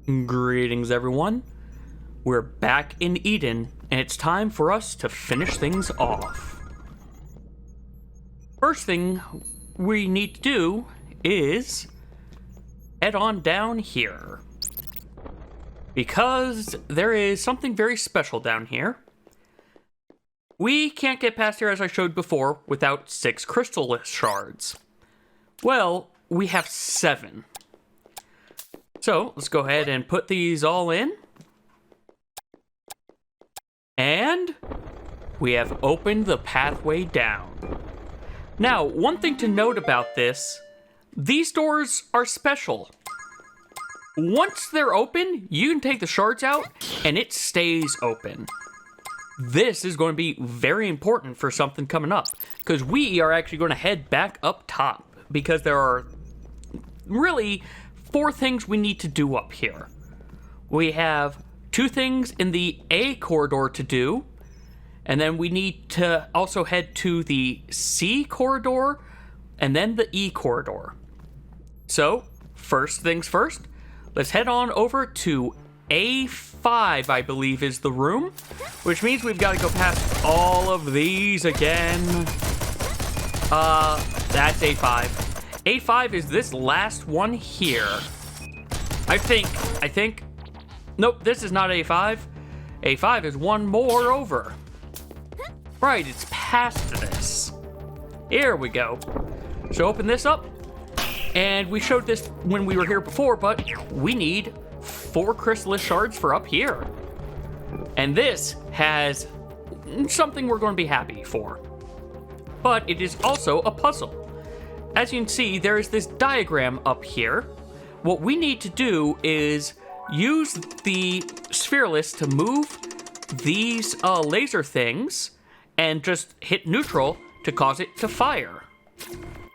Greetings, everyone. We're back in Eden, and it's time for us to finish things off. First thing we need to do is head on down here, because there is something very special down here. We can't get past here, as I showed before, without 6 crystal shards. Well, we have 7. So, let's go ahead and put these all in. And we have opened the pathway down. Now, one thing to note about this, these doors are special. Once they're open, you can take the shards out and it stays open. This is going to be very important for something coming up, because we are actually going to head back up top, because there are really 4 things we need to do up here. We have 2 things in the A corridor to do, and then we need to also head to the C corridor, and then the E corridor. So, first things first, let's head on over to A5, I believe is the room, which means we've got to go past all of these again. That's A5. A5 is this last one here. I think. Nope, this is not A5. A5 is one more over. Right, it's past this. Here we go. So open this up. And we showed this when we were here before, but we need 4 chrysalis shards for up here. And this has something we're going to be happy for. But it is also a puzzle. As you can see, there is this diagram up here. What we need to do is use the spherolist to move these laser things and just hit neutral to cause it to fire.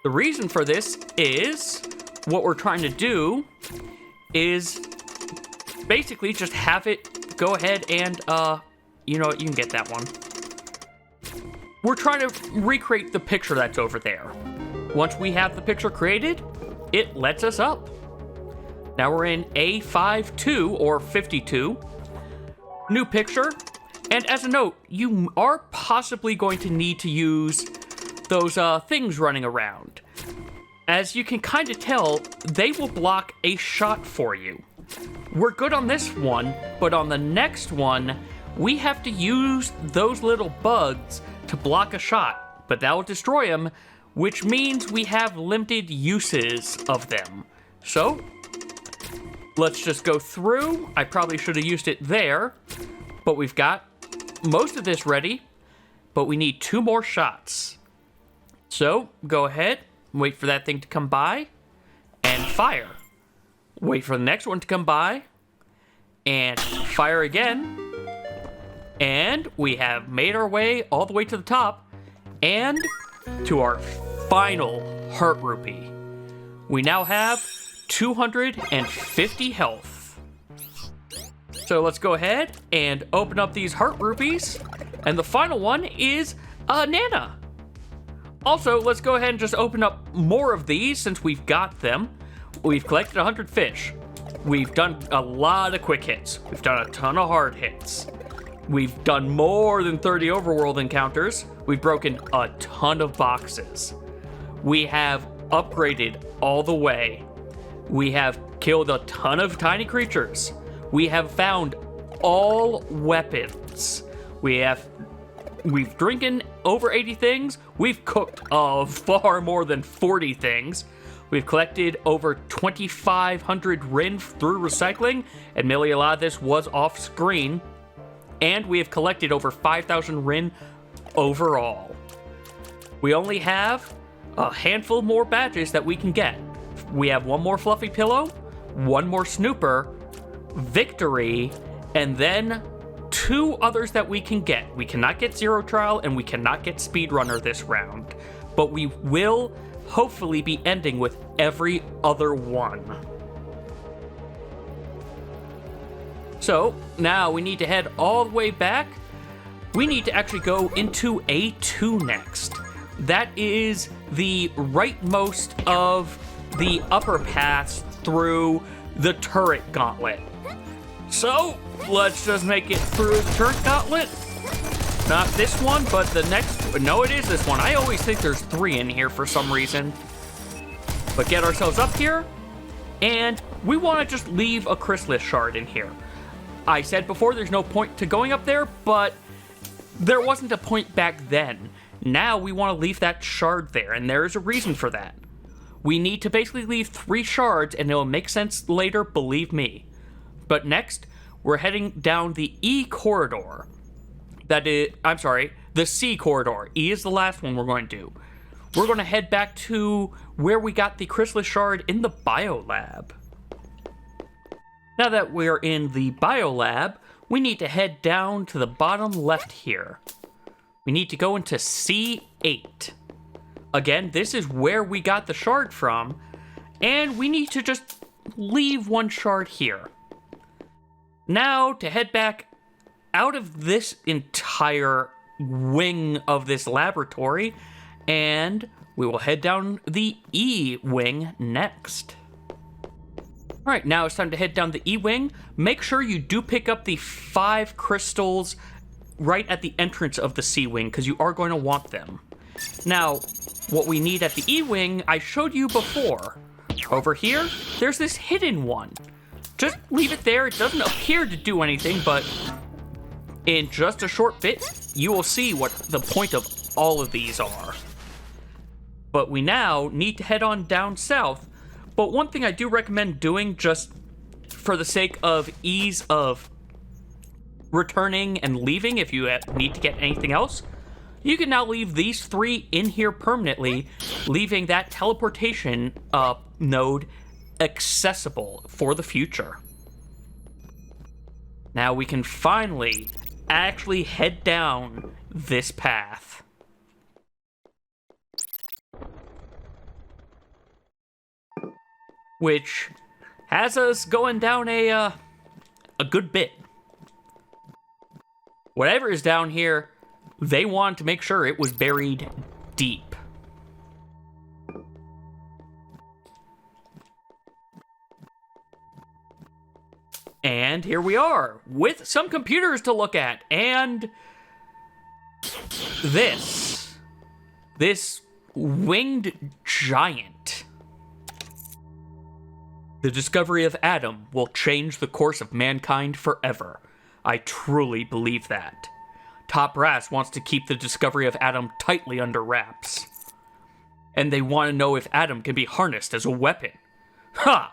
The reason for this is what we're trying to do is basically just have it go ahead and, you know what, you can get that one. We're trying to recreate the picture that's over there. Once we have the picture created, it lets us up. Now we're in A52 or 52. New picture. And as a note, you are possibly going to need to use those things running around. As you can kind of tell, they will block a shot for you. We're good on this one, but on the next one, we have to use those little bugs to block a shot, but that will destroy them, which means we have limited uses of them. So, let's just go through. I probably should have used it there, but we've got most of this ready, but we need 2 more shots. So, go ahead, wait for that thing to come by, and fire. Wait for the next one to come by, and fire again. And we have made our way all the way to the top, and to our final heart rupee. We now have 250 health. So let's go ahead and open up these heart rupees. And the final one is Nana. Also, let's go ahead and just open up more of these since we've got them. We've collected 100 fish. We've done a lot of quick hits. We've done a ton of hard hits. We've done more than 30 overworld encounters. We've broken a ton of boxes. We have upgraded all the way. We have killed a ton of tiny creatures. We have found all weapons. We've drinking over 80 things. We've cooked far more than 40 things. We've collected over 2,500 Rin through recycling. Admittedly, a lot of this was off screen. And we have collected over 5,000 Rin overall. We only have a handful more badges that we can get. We have 1 more fluffy pillow, 1 more snooper, victory, and then 2 others that we can get. We cannot get zero trial and we cannot get speedrunner this round, but we will hopefully be ending with every other one. So now we need to head all the way back. We need to actually go into A2 next. That is the rightmost of the upper paths through the turret gauntlet. So, let's just make it through the turret gauntlet. Not this one, but the next. No, it is this one. I always think there's 3 in here for some reason. But get ourselves up here, and we want to just leave a chrysalis shard in here. I said before there's no point to going up there, but there wasn't a point back then. Now we want to leave that shard there, and there is a reason for that. We need to basically leave 3 shards, and it'll make sense later, believe me. But next, we're heading down the E corridor. The C corridor. E is the last one we're going to do. We're going to head back to where we got the chrysalis shard in the biolab. Now that we're in the biolab, we need to head down to the bottom left here. We need to go into C8. Again, this is where we got the shard from, and we need to just leave 1 shard here. Now, to head back out of this entire wing of this laboratory, and we will head down the E wing next. Alright, now it's time to head down the E wing. Make sure you do pick up the 5 crystals right at the entrance of the C wing, because you are going to want them. Now, what we need at the E wing, I showed you before. Over here, there's this hidden one. Just leave it there. It doesn't appear to do anything, but in just a short bit, you will see what the point of all of these are. But we now need to head on down south. But one thing I do recommend doing, just for the sake of ease of returning and leaving if you need to get anything else, you can now leave these 3 in here permanently, leaving that teleportation node accessible for the future. Now we can finally actually head down this path. Which has us going down a good bit. Whatever is down here, they want to make sure it was buried deep. And here we are, with some computers to look at, and this winged giant. The discovery of Adam will change the course of mankind forever. I truly believe that. Top Brass wants to keep the discovery of Adam tightly under wraps. And they want to know if Adam can be harnessed as a weapon. Ha!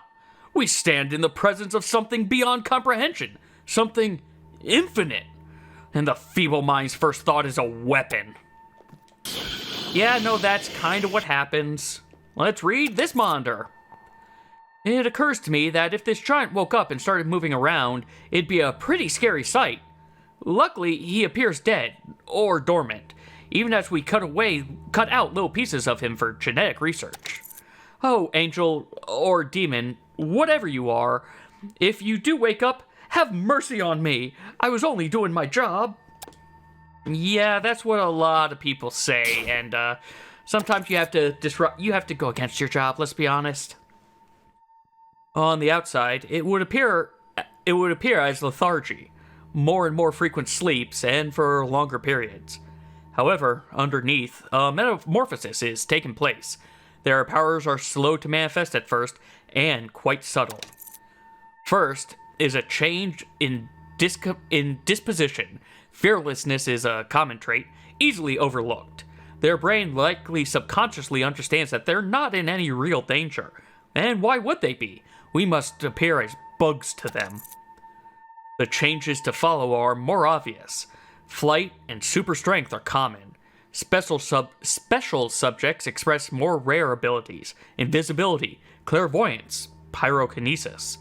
We stand in the presence of something beyond comprehension. Something infinite. And the feeble mind's first thought is a weapon. Yeah, no, that's kind of what happens. Let's read this monitor. It occurs to me that if this giant woke up and started moving around, it'd be a pretty scary sight. Luckily, he appears dead, or dormant, even as we cut out little pieces of him for genetic research. Oh, angel, or demon, whatever you are, if you do wake up, have mercy on me. I was only doing my job. Yeah, that's what a lot of people say, and sometimes you have to go against your job, let's be honest. On the outside, it would appear as lethargy, more and more frequent sleeps, and for longer periods. However, underneath, a metamorphosis is taking place. Their powers are slow to manifest at first, and quite subtle. First is a change in disposition. Fearlessness is a common trait, easily overlooked. Their brain likely subconsciously understands that they're not in any real danger. And why would they be? We must appear as bugs to them. The changes to follow are more obvious. Flight and super strength are common. Special subjects express more rare abilities: invisibility, clairvoyance, pyrokinesis.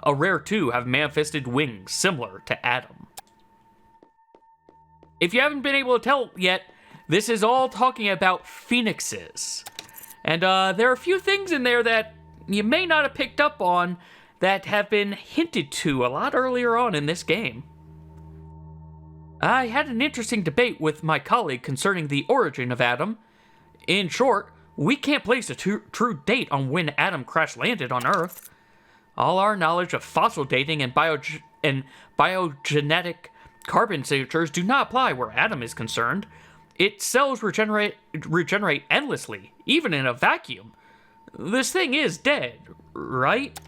A rare two have manifested wings similar to Adam. If you haven't been able to tell yet, this is all talking about phoenixes. And there are a few things in there that you may not have picked up on that have been hinted to a lot earlier on in this game. I had an interesting debate with my colleague concerning the origin of Adam. In short, we can't place a true date on when Adam crash landed on Earth. All our knowledge of fossil dating and biogenetic carbon signatures do not apply where Adam is concerned. Its cells regenerate endlessly, even in a vacuum. This thing is dead, right?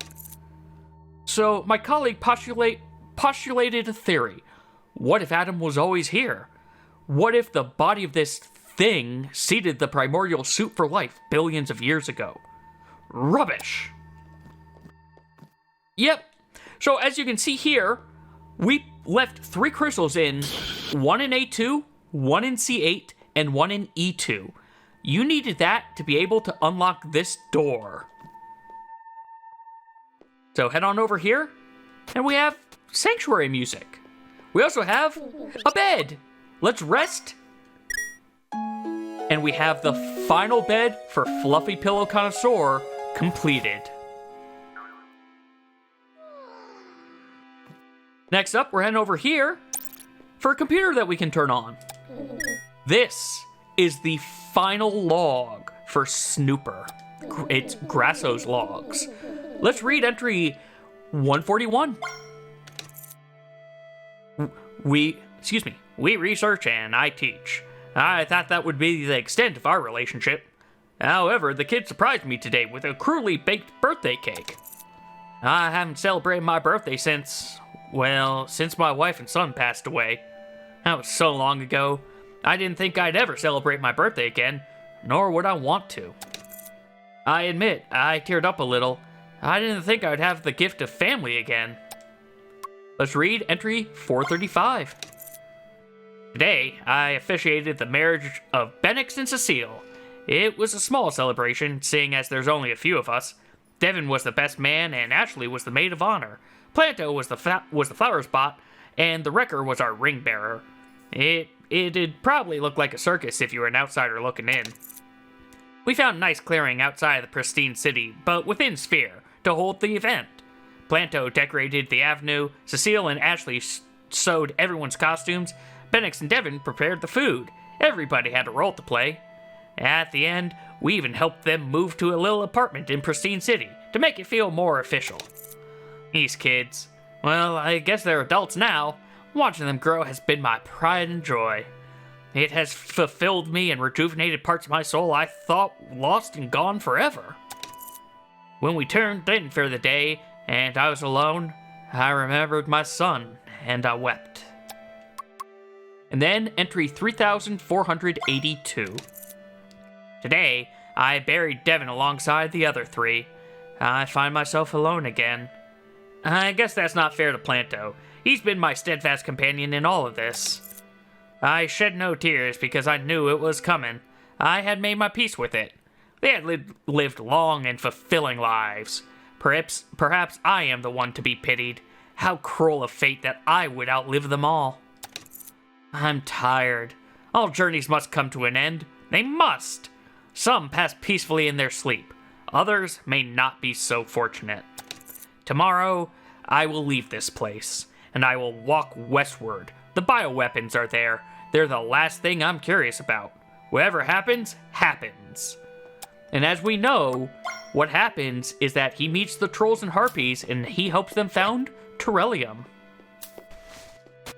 So my colleague postulated a theory. What if Adam was always here? What if the body of this thing seeded the primordial soup for life billions of years ago? Rubbish! Yep. So as you can see here, we left 3 crystals in, 1 in A2, 1 in C8, and 1 in E2. You needed that to be able to unlock this door. So head on over here, and we have sanctuary music. We also have a bed. Let's rest. And we have the final bed for Fluffy Pillow Connoisseur completed. Next up, we're heading over here for a computer that we can turn on. This is the final log for Snooper. It's Grasso's logs. Let's read entry 141. We research and I teach. I thought that would be the extent of our relationship. However, the kid surprised me today with a cruelly baked birthday cake. I haven't celebrated my birthday since my wife and son passed away. That was so long ago. I didn't think I'd ever celebrate my birthday again, nor would I want to. I admit, I teared up a little. I didn't think I'd have the gift of family again. Let's read entry 435. Today, I officiated the marriage of Bennix and Cecile. It was a small celebration, seeing as there's only a few of us. Devin was the best man, and Ashley was the maid of honor. Planto was the flower spot, and the wrecker was our ring bearer. It'd probably look like a circus if you were an outsider looking in. We found a nice clearing outside of the pristine city, but within Sphere, to hold the event. Planto decorated the avenue, Cecile and Ashley sewed everyone's costumes, Bennix and Devin prepared the food. Everybody had a role to play. At the end, we even helped them move to a little apartment in Pristine City to make it feel more official. These kids, well, I guess they're adults now. Watching them grow has been my pride and joy. It has fulfilled me and rejuvenated parts of my soul I thought lost and gone forever. When we turned in for the day and I was alone, I remembered my son and I wept. And then entry 3482. Today, I buried Devin alongside the other 3. I find myself alone again. I guess that's not fair to Planto. He's been my steadfast companion in all of this. I shed no tears because I knew it was coming. I had made my peace with it. They had lived long and fulfilling lives. Perhaps I am the one to be pitied. How cruel a fate that I would outlive them all. I'm tired. All journeys must come to an end. They must. Some pass peacefully in their sleep. Others may not be so fortunate. Tomorrow, I will leave this place, and I will walk westward. The bioweapons are there. They're the last thing I'm curious about. Whatever happens, happens. And as we know, what happens is that he meets the trolls and harpies, and he helps them found Terrellium.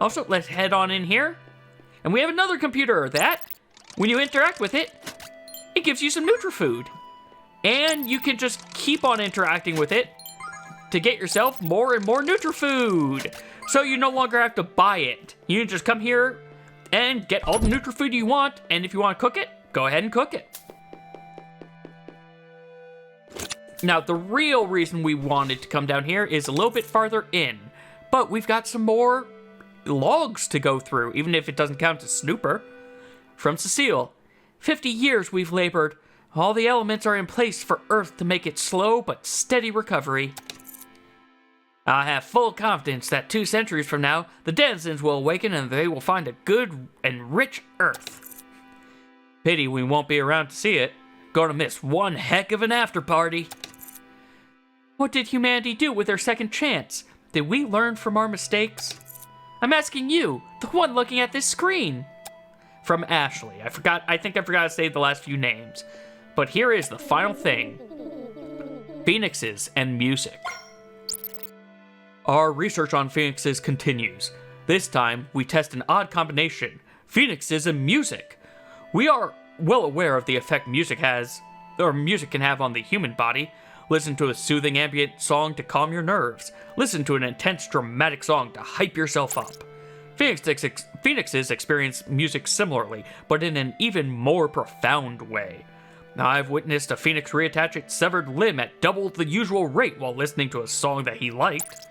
Also, let's head on in here. And we have another computer that, when you interact with it, it gives you some NutriFood. And you can just keep on interacting with it to get yourself more and more NutriFood. So you no longer have to buy it. You can just come here and get all the NutriFood you want. And if you want to cook it, go ahead and cook it. Now, the real reason we wanted to come down here is a little bit farther in. But we've got some more logs to go through, even if it doesn't count as Snooper. From Cecile. 50 years we've labored. All the elements are in place for Earth to make it slow but steady recovery. I have full confidence that 2 centuries from now, the denizens will awaken and they will find a good and rich Earth. Pity we won't be around to see it. Gonna miss one heck of an after party. What did humanity do with their second chance? Did we learn from our mistakes? I'm asking you, the one looking at this screen. From Ashley. I think I forgot to say the last few names. But here is the final thing. Phoenixes and music. Our research on phoenixes continues. This time, we test an odd combination, phoenixes and music. We are well aware of the effect music can have on the human body. Listen to a soothing ambient song to calm your nerves. Listen to an intense dramatic song to hype yourself up. Phoenixes experience music similarly, but in an even more profound way. Now, I've witnessed a phoenix reattach its severed limb at double the usual rate while listening to a song that he liked.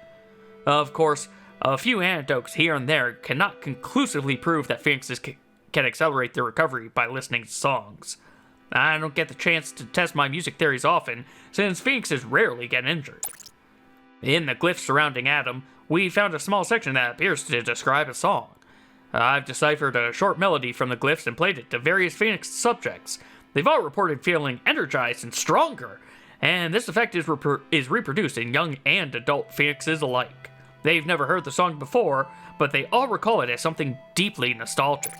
Of course, a few anecdotes here and there cannot conclusively prove that phoenixes can accelerate their recovery by listening to songs. I don't get the chance to test my music theories often, since phoenixes rarely get injured. In the glyphs surrounding Adam, we found a small section that appears to describe a song. I've deciphered a short melody from the glyphs and played it to various phoenix subjects. They've all reported feeling energized and stronger, and this effect is reproduced in young and adult phoenixes alike. They've never heard the song before, but they all recall it as something deeply nostalgic.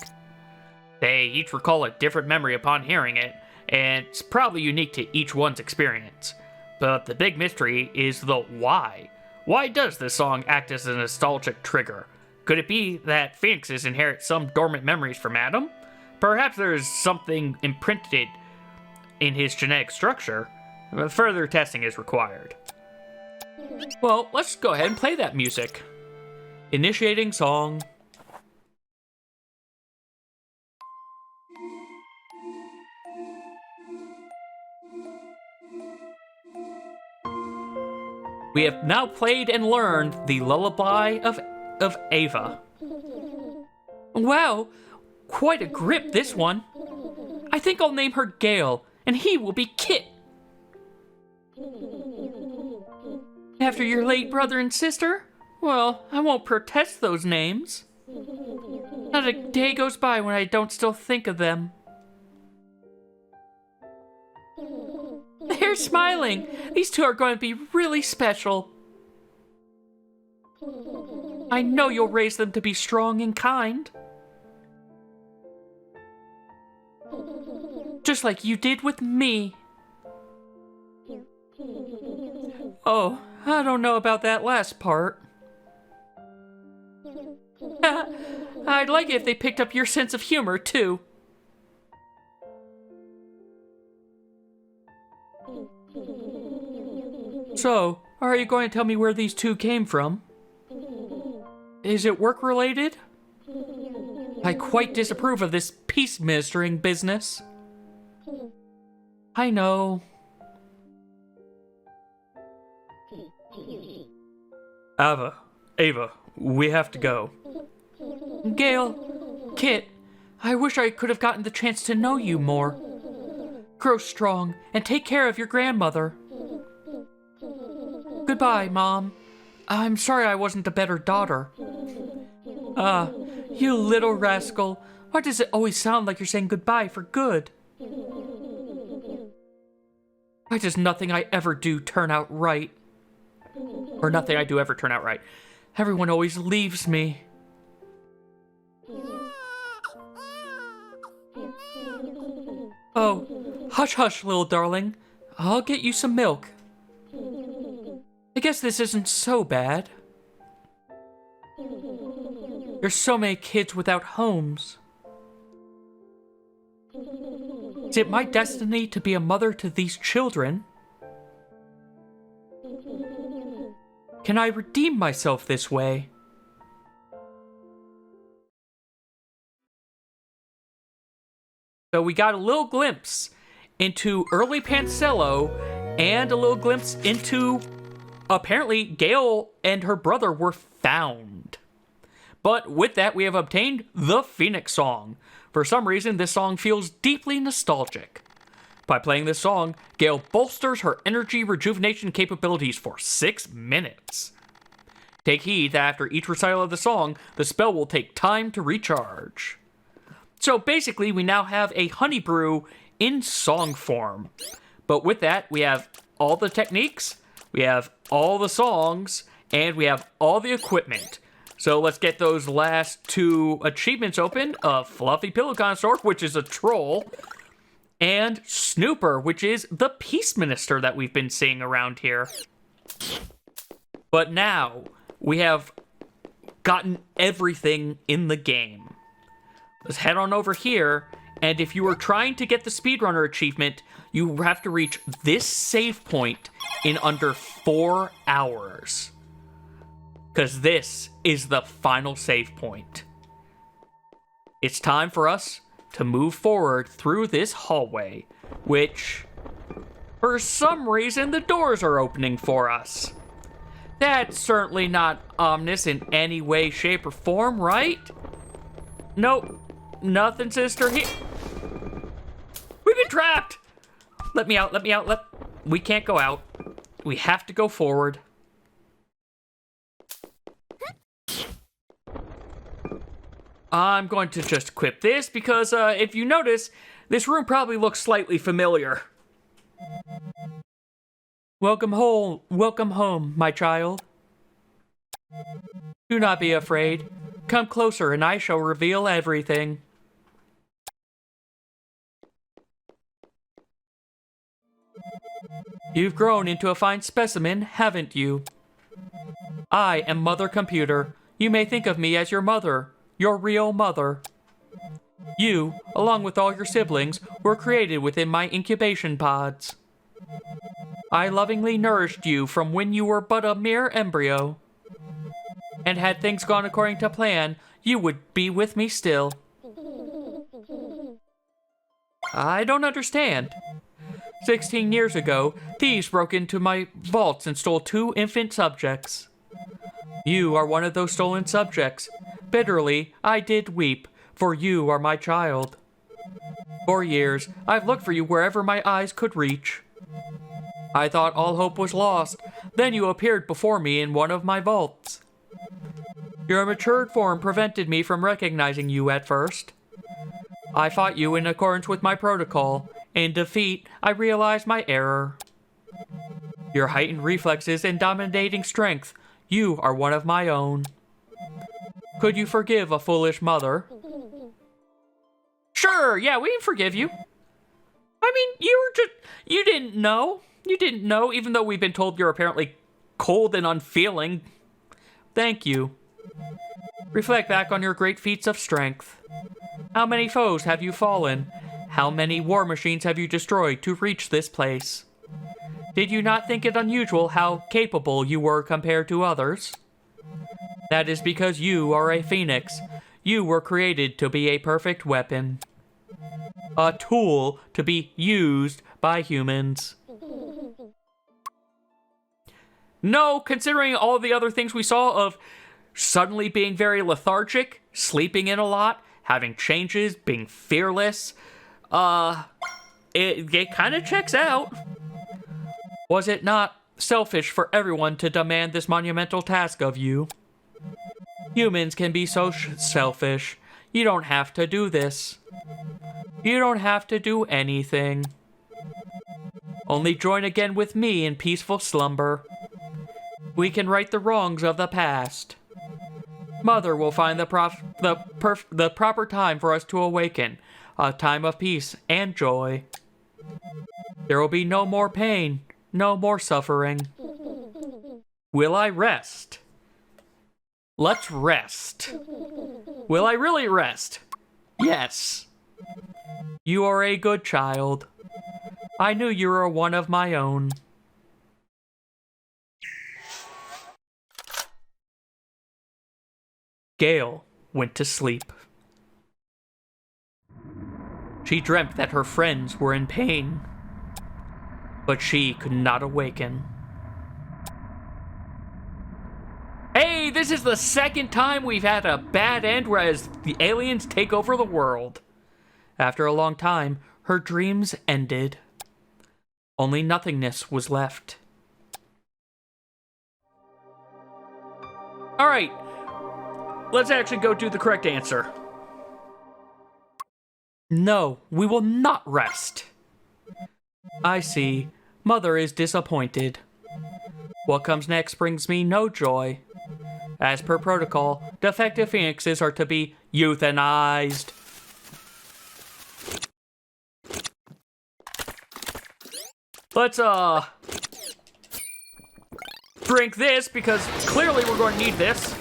They each recall a different memory upon hearing it, and it's probably unique to each one's experience. But the big mystery is the why. Why does this song act as a nostalgic trigger? Could it be that phoenixes inherit some dormant memories from Adam? Perhaps there's something imprinted in his genetic structure. Further testing is required. Well, let's go ahead and play that music. Initiating song. We have now played and learned the lullaby of Ava. Wow, quite a grip, this one. I think I'll name her Gail, and he will be Kit. After your late brother and sister? Well, I won't protest those names. Not a day goes by when I don't still think of them. They're smiling. These two are going to be really special. I know you'll raise them to be strong and kind. Just like you did with me. Oh, I don't know about that last part. I'd like it if they picked up your sense of humor, too. So, are you going to tell me where these two came from? Is it work-related? I quite disapprove of this peace ministering business. I know. Ava, we have to go. Gail, Kit, I wish I could have gotten the chance to know you more. Grow strong and take care of your grandmother. Goodbye, Mom. I'm sorry I wasn't a better daughter. You little rascal. Why does it always sound like you're saying goodbye for good? Why does nothing I ever do turn out right? Or nothing I do ever turn out right. Everyone always leaves me. Oh, hush hush, little darling. I'll get you some milk. I guess this isn't so bad. There's so many kids without homes. Is it my destiny to be a mother to these children? Can I redeem myself this way? So we got a little glimpse into early Pancello and a little glimpse into apparently Gail and her brother were found. But with that, we have obtained the Phoenix song. For some reason, this song feels deeply nostalgic. By playing this song, Gail bolsters her energy rejuvenation capabilities for 6 minutes. Take heed that after each recital of the song, the spell will take time to recharge. So basically, we now have a honey brew in song form. But with that, we have all the techniques, we have all the songs, and we have all the equipment. So let's get those last 2 achievements open. Fluffy Pillow Connoisseur, which is a troll, and Snooper, which is the Peace Minister that we've been seeing around here. But now, We have gotten everything in the game. Let's head on over here, and if you are trying to get the speedrunner achievement, you have to reach this save point in under 4 hours. Because this is the final save point. It's time for us to move forward through this hallway, which, for some reason, the doors are opening for us. That's certainly not ominous in any way, shape, or form, right? Nope. Nothing, sister. Here. We've been trapped! Let me out, let me out, We can't go out. We have to go forward. I'm going to just equip this because, if you notice, this room probably looks slightly familiar. Welcome home, my child. Do not be afraid. Come closer and I shall reveal everything. You've grown into a fine specimen, haven't you? I am Mother Computer. You may think of me as your mother, your real mother. You, along with all your siblings, were created within my incubation pods. I lovingly nourished you from when you were but a mere embryo. And had things gone according to plan, you would be with me still. I don't understand. 16 years ago, thieves broke into my vaults and stole 2 infant subjects. You are one of those stolen subjects. Bitterly, I did weep, for you are my child. For years, I've looked for you wherever my eyes could reach. I thought all hope was lost. Then you appeared before me in one of my vaults. Your matured form prevented me from recognizing you at first. I fought you in accordance with my protocol. In defeat, I realized my error. Your heightened reflexes and dominating strength, you are one of my own. Could you forgive a foolish mother? Sure, yeah, we can forgive you. I mean, you didn't know. You didn't know, even though we've been told you're apparently cold and unfeeling. Thank you. Reflect back on your great feats of strength. How many foes have you fallen? How many war machines have you destroyed to reach this place? Did you not think it unusual how capable you were compared to others? That is because you are a phoenix. You were created to be a perfect weapon. A tool to be used by humans. No, considering all the other things we saw of suddenly being very lethargic, sleeping in a lot, having changes, being fearless, it kind of checks out. Was it not selfish for everyone to demand this monumental task of you? Humans can be so selfish. You don't have to do this. You don't have to do anything. Only join again with me in peaceful slumber. We can right the wrongs of the past. Mother will find the proper time for us to awaken, a time of peace and joy. There will be no more pain, no more suffering. Will I rest? Let's rest. Will I really rest? Yes. You are a good child. I knew you were one of my own. Gail went to sleep. She dreamt that her friends were in pain, but she could not awaken. Hey, this is the second time we've had a bad end whereas the aliens take over the world. After a long time, her dreams ended. Only nothingness was left. Alright, let's actually go do the correct answer. No, we will not rest. I see. Mother is disappointed. What comes next brings me no joy. As per protocol, defective phoenixes are to be euthanized. drink this because clearly we're going to need this.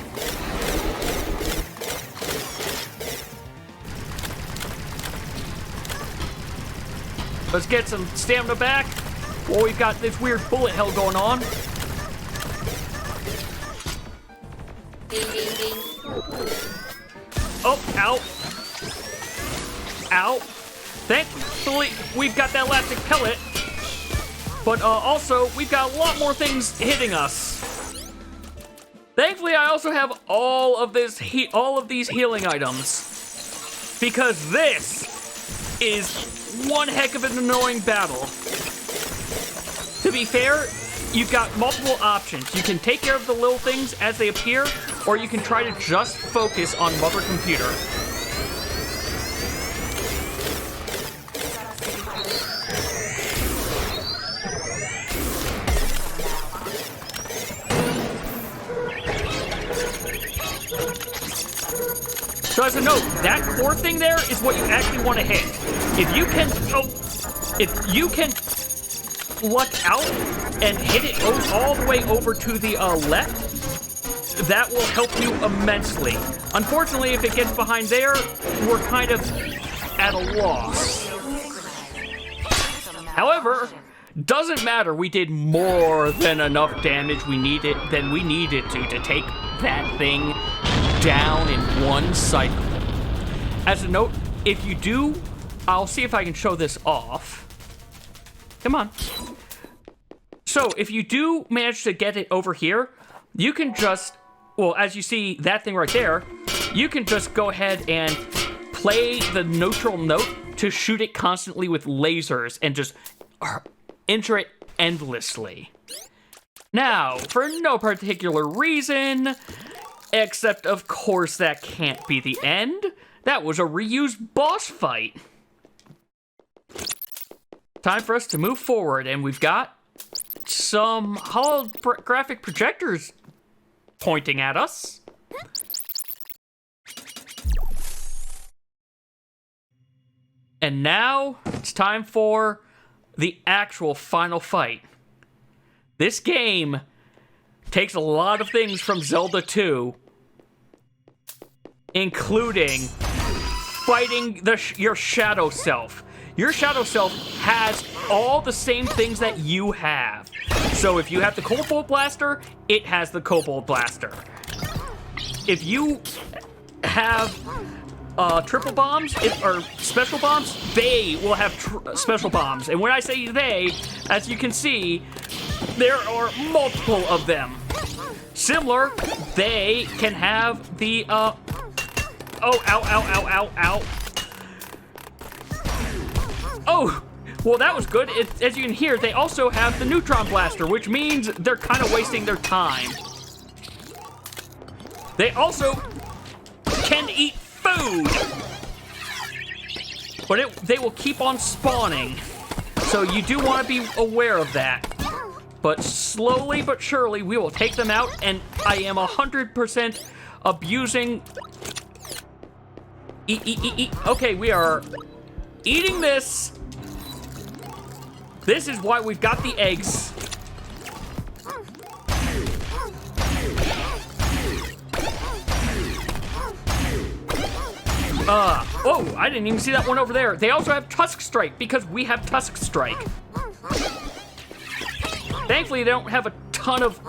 Let's get some stamina back. Well, we've got this weird bullet hell going on. Oh, ow. Ow. Thankfully, we've got that elastic pellet. But also, we've got a lot more things hitting us. Thankfully, I also have all of these healing items. Because this is one heck of an annoying battle. To be fair, you've got multiple options. You can take care of the little things as they appear, or you can try to just focus on Mother Computer. So as a note, that core thing there is what you actually want to hit. If you can luck out and hit it all the way over to the left, that will help you immensely. Unfortunately, if it gets behind there, we're kind of at a loss. However, doesn't matter. We did more than enough damage than we needed to take that thing down in one cycle. As a note, if you do, I'll see if I can show this off. Come on. So, if you do manage to get it over here, you can just, well, as you see that thing right there, you can just go ahead and play the neutral note to shoot it constantly with lasers and just enter it endlessly. Now, for no particular reason, except of course that can't be the end, that was a reused boss fight. Time for us to move forward, and we've got some holographic projectors pointing at us. And now it's time for the actual final fight. This game takes a lot of things from Zelda 2, including fighting your shadow self. Your shadow self has all the same things that you have. So if you have the Cobalt Blaster, it has the Cobalt Blaster. If you have triple bombs, or special bombs, they will have special bombs. And when I say they, as you can see, there are multiple of them. Similar, they can have the, oh, ow, ow, ow, ow, ow. Oh, well, that was good. As you can hear, they also have the Neutron Blaster, which means they're kind of wasting their time. They also can eat food, but they will keep on spawning. So you do want to be aware of that. But slowly but surely, we will take them out, and I am 100% abusing... Okay, we are eating this. This is why we've got the eggs. Oh, I didn't even see that one over there. They also have Tusk Strike because we have Tusk Strike. Thankfully, they don't have a ton of...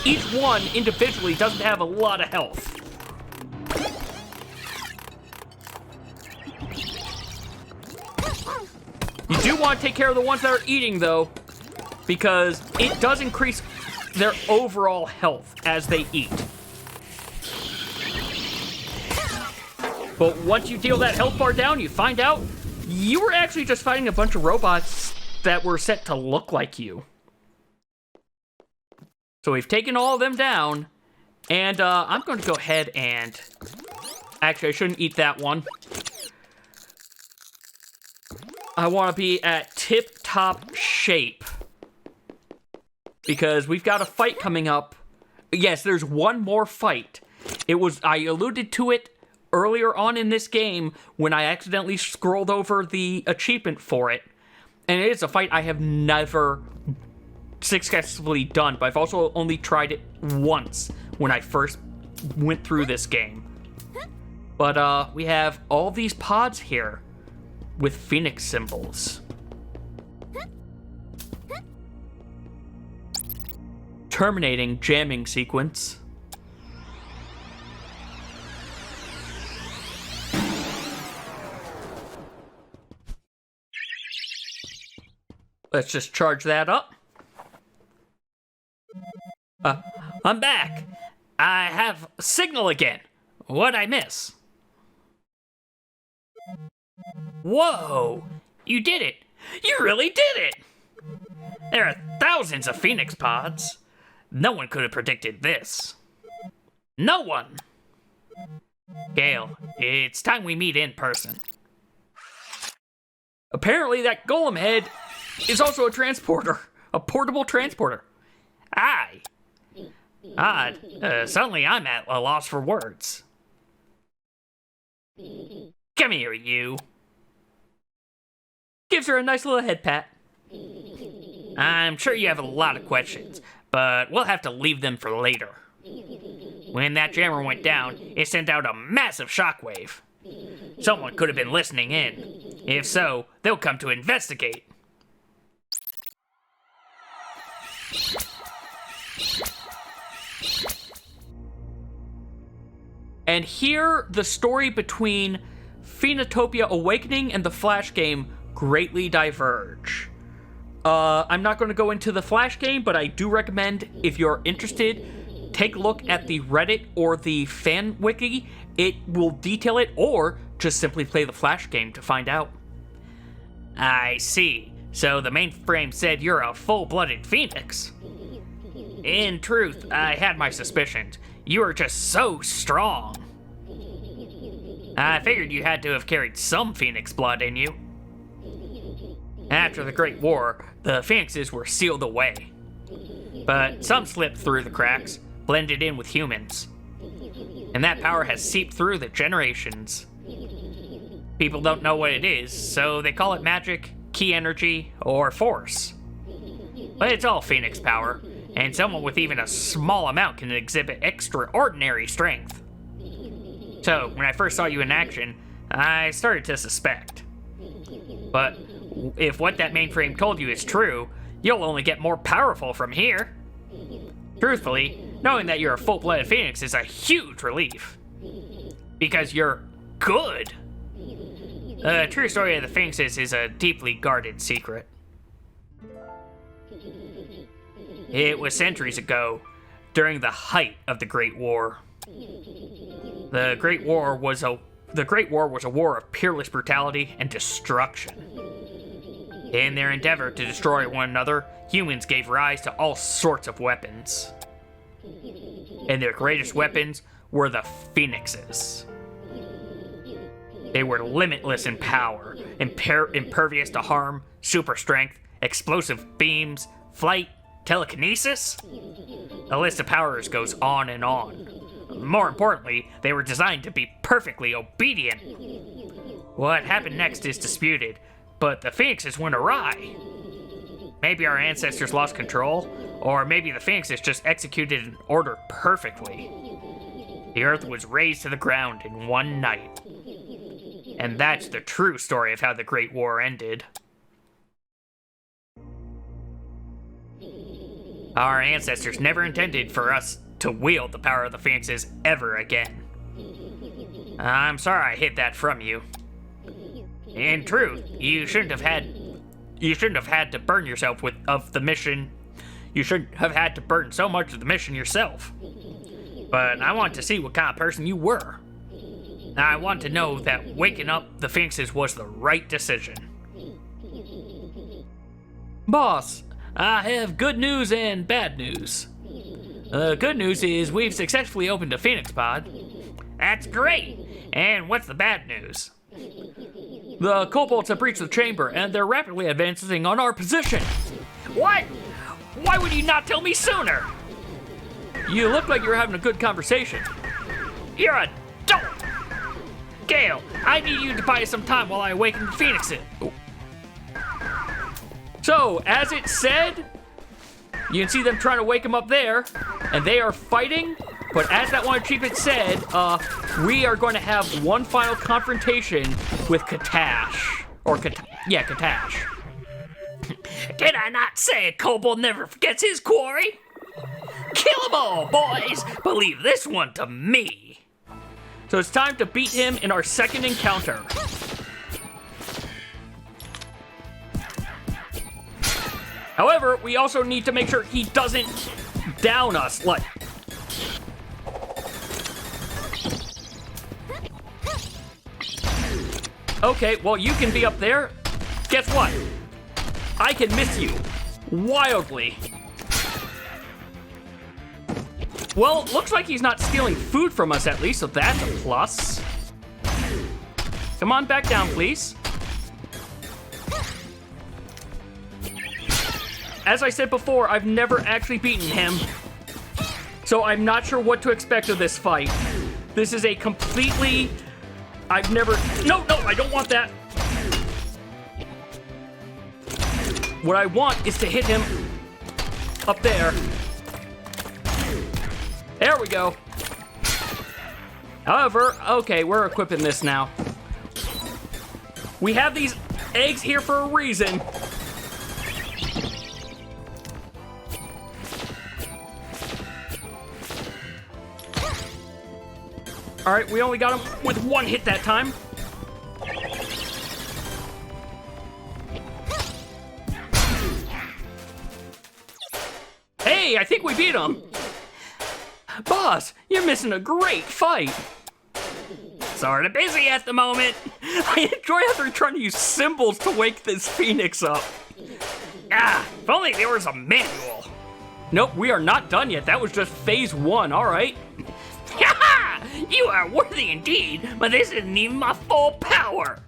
Each one individually doesn't have a lot of health. You do want to take care of the ones that are eating, though, because it does increase their overall health as they eat. But once you deal that health bar down, you find out you were actually just fighting a bunch of robots that were set to look like you. So we've taken all of them down, and I'm going to go ahead and... Actually, I shouldn't eat that one. I want to be at tip-top shape. Because we've got a fight coming up. Yes, there's one more fight. I alluded to it earlier on in this game when I accidentally scrolled over the achievement for it. And it is a fight I have never successfully done, but I've also only tried it once when I first went through this game. But we have all these pods here with Phoenix symbols. Terminating jamming sequence. Let's just charge that up. I'm back. I have signal again. What'd I miss? Whoa! You did it! You really did it! There are thousands of Phoenix pods. No one could have predicted this. No one! Gail, it's time we meet in person. Apparently that golem head is also a transporter. A portable transporter. Aye. Odd. Suddenly I'm at a loss for words. Come here, you. Gives her a nice little head pat. I'm sure you have a lot of questions, but we'll have to leave them for later. When that jammer went down, it sent out a massive shockwave. Someone could have been listening in. If so, they'll come to investigate. And here, the story between Phoenotopia Awakening and the Flash game greatly diverge. I'm not going to go into the Flash game, but I do recommend, if you're interested, take a look at the Reddit or the fan wiki. It will detail it, or just simply play the Flash game to find out. I see. So the mainframe said you're a full-blooded Phoenix. In truth, I had my suspicions. You are just so strong. I figured you had to have carried some Phoenix blood in you. After the Great War, the Phoenixes were sealed away. But some slipped through the cracks, blended in with humans. And that power has seeped through the generations. People don't know what it is, so they call it magic, key energy, or force. But it's all Phoenix power, and someone with even a small amount can exhibit extraordinary strength. So, when I first saw you in action, I started to suspect. But if what that mainframe told you is true, you'll only get more powerful from here. Truthfully, knowing that you're a full-blooded Phoenix is a huge relief. Because you're good. The true story of the Phoenixes is a deeply guarded secret. It was centuries ago, during the height of the Great War. The Great War was a war of peerless brutality and destruction. In their endeavor to destroy one another, humans gave rise to all sorts of weapons. And their greatest weapons were the Phoenixes. They were limitless in power, impervious to harm, super strength, explosive beams, flight, telekinesis. The list of powers goes on and on. More importantly, they were designed to be perfectly obedient. What happened next is disputed, but the Phoenixes went awry. Maybe our ancestors lost control, or maybe the Phoenixes just executed an order perfectly. The Earth was razed to the ground in one night. And that's the true story of how the Great War ended. Our ancestors never intended for us to wield the power of the Phoenixes ever again. I'm sorry I hid that from you. In truth, you shouldn't have had to burn yourself of the mission. You shouldn't have had to burn so much of the mission yourself. But I want to see what kind of person you were. I want to know that waking up the Phoenixes was the right decision. Boss, I have good news and bad news. Good news is we've successfully opened a Phoenix pod. That's great! And what's the bad news? The kobolds have breached the chamber, and they're rapidly advancing on our position. What? Why would you not tell me sooner? You look like you're having a good conversation. You're a dope! Gail, I need you to buy some time while I awaken the Phoenixes. So, as it said, You can see them trying to wake him up there, and they are fighting. But as that one achievement said, we are going to have one final confrontation with Katash. Or Katash. Did I not say a kobold never forgets his quarry? Kill 'em all, boys! But leave this one to me. So it's time to beat him in our second encounter. However, we also need to make sure he doesn't down us. Like, okay, well, you can be up there. Guess what? I can miss you wildly. Well, looks like he's not stealing food from us at least, so that's a plus. Come on back down, please. As I said before, I've never actually beaten him, so I'm not sure what to expect of this fight. This is a completely... I've never... No, I don't want that. What I want is to hit him up there. There we go. However, okay, we're equipping this now. We have these eggs here for a reason. All right, we only got him with one hit that time. Hey, I think we beat him. Boss, you're missing a great fight. Sorta busy at the moment. I enjoy how they're trying to use symbols to wake this phoenix up. Ah, if only there was a manual. Nope, we are not done yet. That was just phase 1, all right. You are worthy indeed, but this isn't even my full power.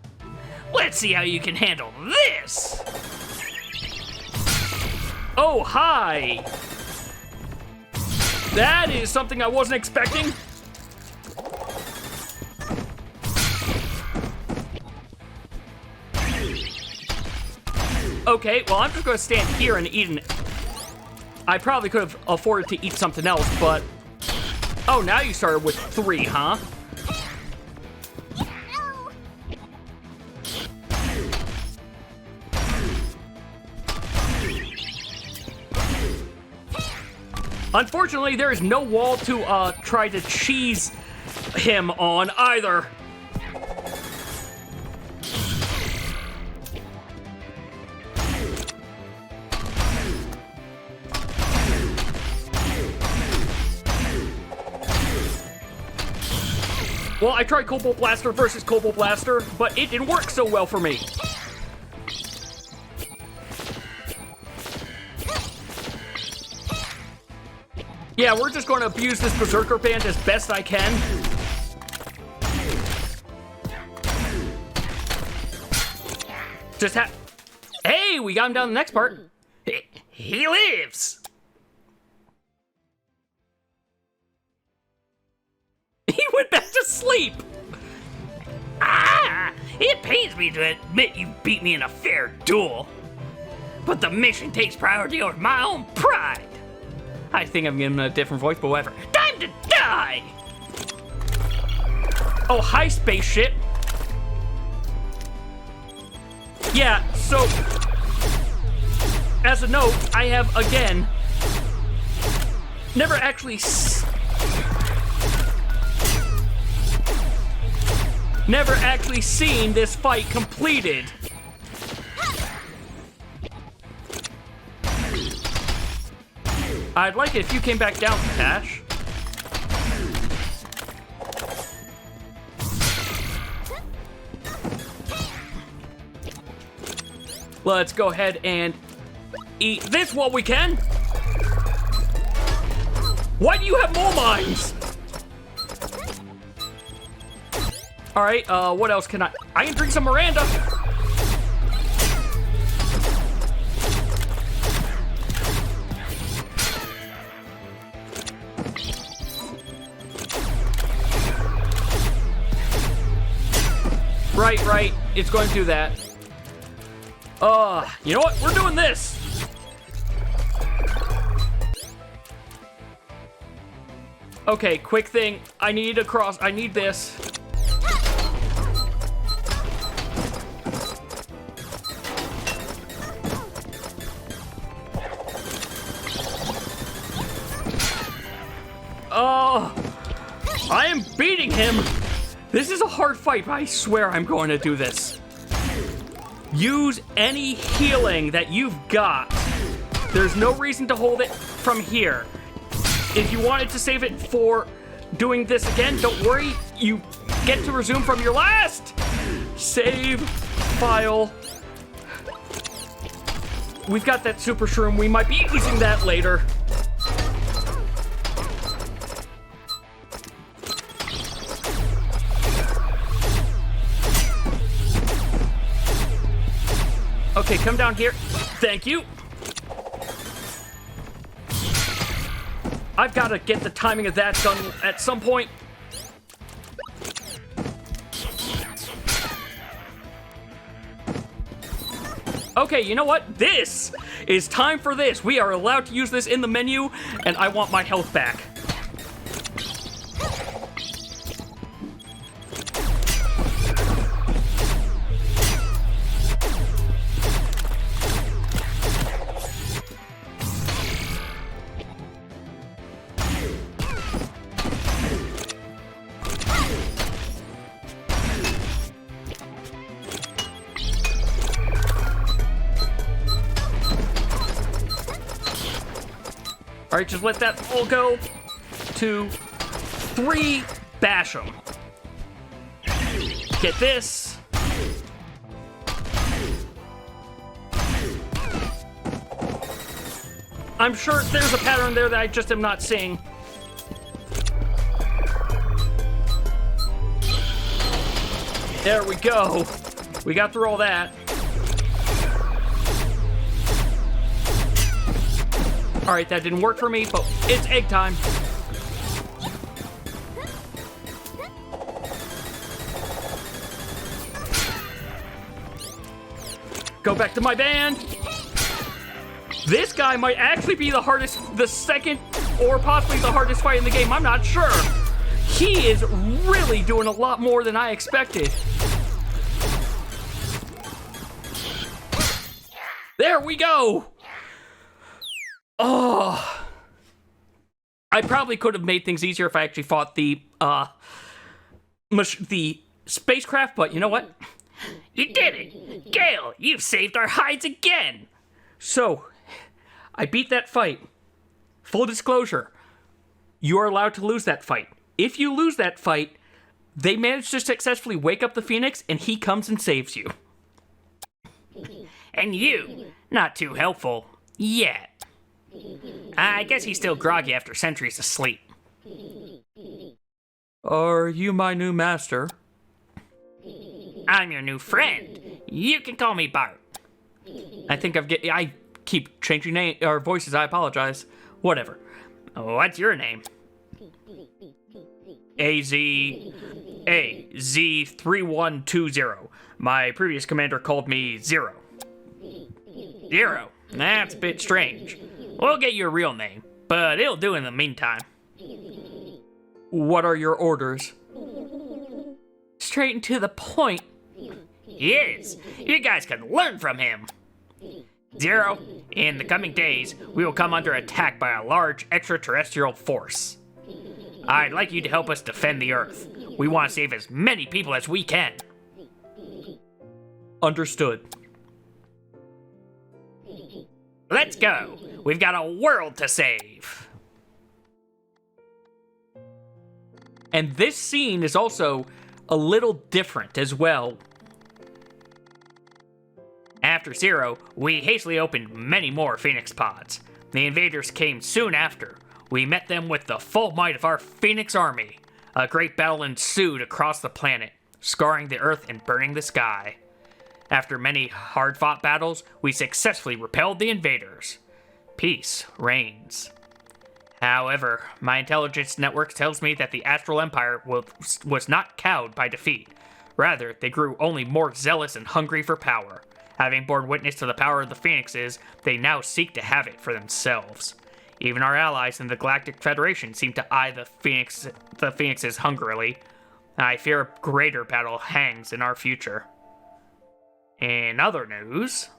Let's see how you can handle this. Oh, hi. That is something I wasn't expecting. Okay, well, I'm just going to stand here and eat I probably could have afforded to eat something else, but... Oh, now you started with 3, huh? Unfortunately, there is no wall to try to cheese him on either. Well, I tried Cobalt Blaster versus Cobalt Blaster, but it didn't work so well for me. Yeah, we're just going to abuse this Berserker Band as best I can. Hey, we got him down the next part. He lives. He went back to sleep. Ah, it pains me to admit you beat me in a fair duel, but the mission takes priority over my own pride. I think I'm giving him a different voice, but whatever. Time to die! Oh, hi, spaceship. Yeah, so... As a note, I have, again, never actually... Never actually seen this fight completed. I'd like it if you came back down, Tash. Let's go ahead and eat this while we can. Why do you have more mines? All right, what else can I can drink some Miranda. Right, it's going to do that. You know what? We're doing this. Okay, quick thing. I need this. Oh, I am beating him. This is a hard fight, but I swear I'm going to do this. Use any healing that you've got. There's no reason to hold it from here. If you wanted to save it for doing this again, don't worry. You get to resume from your last save file. We've got that super shroom. We might be using that later. Okay, come down here. Thank you. I've got to get the timing of that done at some point. Okay, you know what? This is time for this. We are allowed to use this in the menu, and I want my health back. All right, just let that all go. 2, 3, bash them. Get this. I'm sure there's a pattern there that I just am not seeing. There we go. We got through all that. All right, that didn't work for me, but it's egg time. Go back to my band. This guy might actually be the hardest, the second, or possibly the hardest fight in the game. I'm not sure. He is really doing a lot more than I expected. There we go. Oh, I probably could have made things easier if I actually fought the spacecraft, but you know what? You did it! Gail, you've saved our hides again! So, I beat that fight. Full disclosure, you are allowed to lose that fight. If you lose that fight, they manage to successfully wake up the Phoenix, and he comes and saves you. And you, not too helpful yet. I guess he's still groggy after centuries of sleep. Are you my new master? I'm your new friend. You can call me Bart. I keep changing voices. I apologize. Whatever. What's your name? Z3120. My previous commander called me Zero. Zero? That's a bit strange. We'll get you a real name, but it'll do in the meantime. What are your orders? Straight and to the point. He is. You guys can learn from him. Zero, in the coming days, we will come under attack by a large extraterrestrial force. I'd like you to help us defend the Earth. We want to save as many people as we can. Understood. Let's go. We've got a world to save. And this scene is also a little different as well. After Zero, we hastily opened many more Phoenix pods. The invaders came soon after. We met them with the full might of our Phoenix army. A great battle ensued across the planet, scarring the Earth and burning the sky. After many hard-fought battles, we successfully repelled the invaders. Peace reigns. However, my intelligence network tells me that the Astral Empire was not cowed by defeat. Rather, they grew only more zealous and hungry for power. Having borne witness to the power of the Phoenixes, they now seek to have it for themselves. Even our allies in the Galactic Federation seem to eye the Phoenixes hungrily. I fear a greater battle hangs in our future. In other news,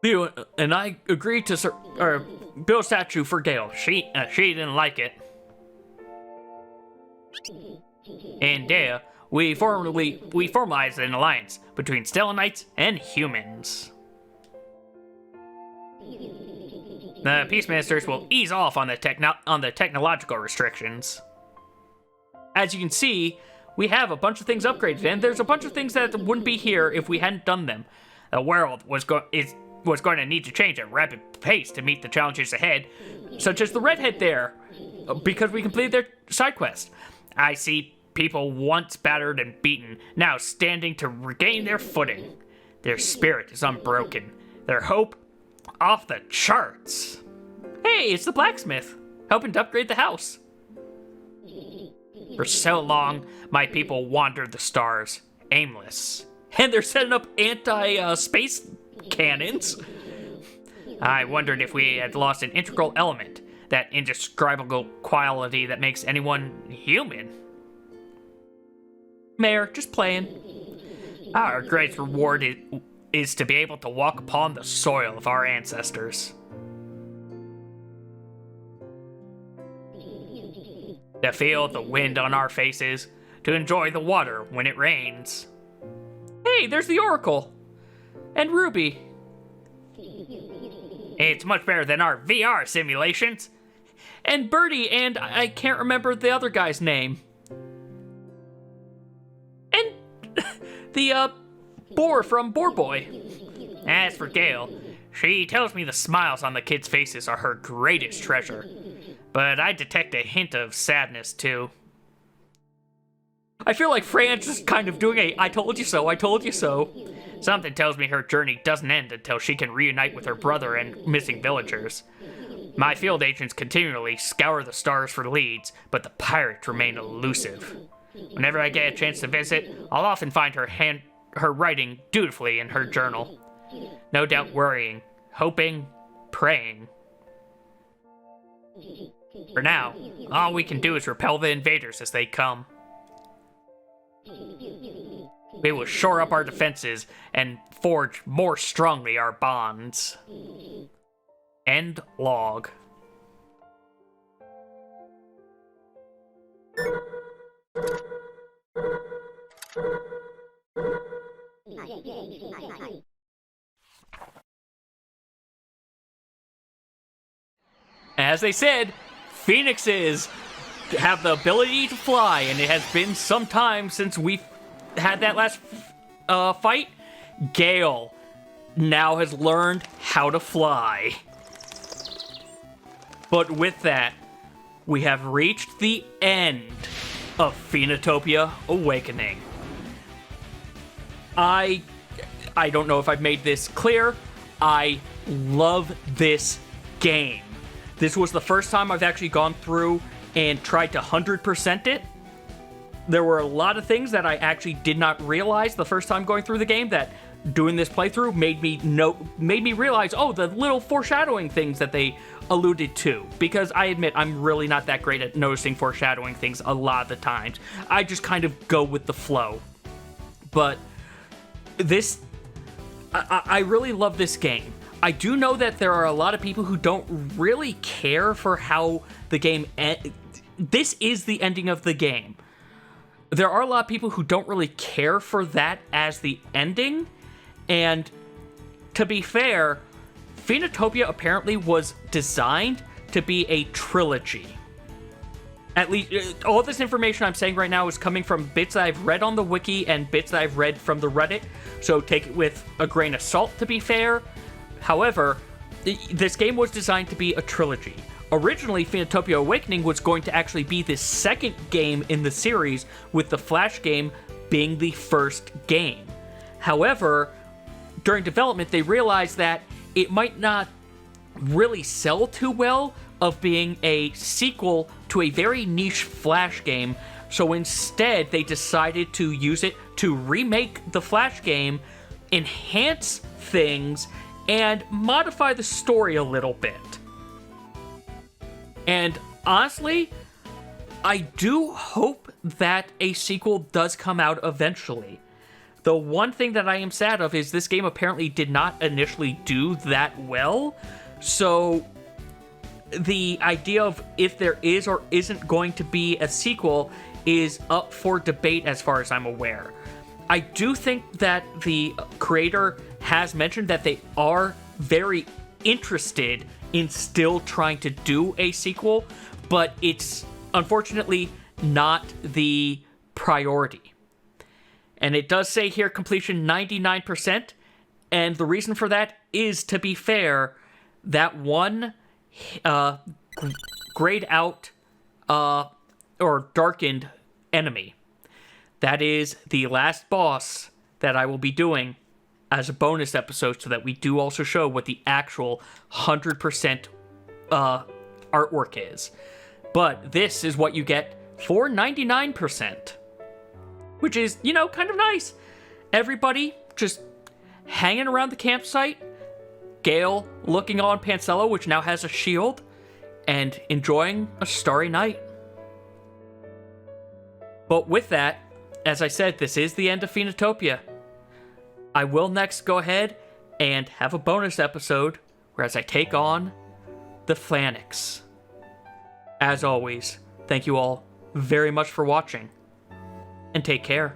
Leo and I agreed to build a statue for Gail. she didn't like it. In E.D.E.N, we formalized an alliance between Stellanites and humans. The Peace Ministers will ease off on the technological restrictions. As you can see, we have a bunch of things upgraded, and there's a bunch of things that wouldn't be here if we hadn't done them. The world was going to need to change at rapid pace to meet the challenges ahead, Such as the redhead there, because we completed their side quest. I see people once battered and beaten, now standing to regain their footing. Their spirit is unbroken. Their hope off the charts. Hey, it's the blacksmith, helping to upgrade the house. For so long, my people wandered the stars, aimless. And they're setting up anti-space cannons. I wondered if we had lost an integral element, that indescribable quality that makes anyone human. Mayor, just playing. Our great reward is to be able to walk upon the soil of our ancestors. To feel the wind on our faces, to enjoy the water when it rains. Hey, there's the Oracle. And Ruby. It's much better than our VR simulations. And Birdie, and I can't remember the other guy's name. And the, Boar from Boar Boy. As for Gail, she tells me the smiles on the kids' faces are her greatest treasure. But I detect a hint of sadness, too. I feel like Fran's just kind of doing a I told you so, I told you so. Something tells me her journey doesn't end until she can reunite with her brother and missing villagers. My field agents continually scour the stars for leads, but the pirates remain elusive. Whenever I get a chance to visit, I'll often find her writing dutifully in her journal. No doubt worrying, hoping, praying. For now, all we can do is repel the invaders as they come. We will shore up our defenses and forge more strongly our bonds. End log. As they said, Phoenixes have the ability to fly, and it has been some time since we had that last fight. Gail now has learned how to fly. But with that, we have reached the end of Phoenotopia Awakening. I don't know if I've made this clear. I love this game. This was the first time I've actually gone through and tried to 100% it. There were a lot of things that I actually did not realize the first time going through the game that doing this playthrough made me realize, oh, the little foreshadowing things that they alluded to. Because I admit, I'm really not that great at noticing foreshadowing things a lot of the times. I just kind of go with the flow. But this, I really love this game. I do know that there are a lot of people who don't really care for how the game this is the ending of the game. There are a lot of people who don't really care for that as the ending, and to be fair, Phoenotopia apparently was designed to be a trilogy. At least, all this information I'm saying right now is coming from bits that I've read on the wiki and bits that I've read from the Reddit, so take it with a grain of salt to be fair. However, this game was designed to be a trilogy. Originally, Phoenotopia Awakening was going to actually be the second game in the series, with the Flash game being the first game. However, during development, they realized that it might not really sell too well of being a sequel to a very niche Flash game, so instead they decided to use it to remake the Flash game, enhance things, and modify the story a little bit. And honestly, I do hope that a sequel does come out eventually. The one thing that I am sad of is this game apparently did not initially do that well, so the idea of if there is or isn't going to be a sequel is up for debate as far as I'm aware. I do think that the creator has mentioned that they are very interested in still trying to do a sequel, but it's unfortunately not the priority. And it does say here completion 99%, and the reason for that is, to be fair, that one grayed out or darkened enemy. That is the last boss that I will be doing as a bonus episode, so that we do also show what the actual 100% artwork is. But this is what you get for 99%. Which is, you know, kind of nice. Everybody just hanging around the campsite. Gail looking on Pancella, which now has a shield, and enjoying a starry night. But with that, as I said, this is the end of Phoenotopia. I will next go ahead and have a bonus episode whereas I take on the Flaniks. As always, thank you all very much for watching, and take care.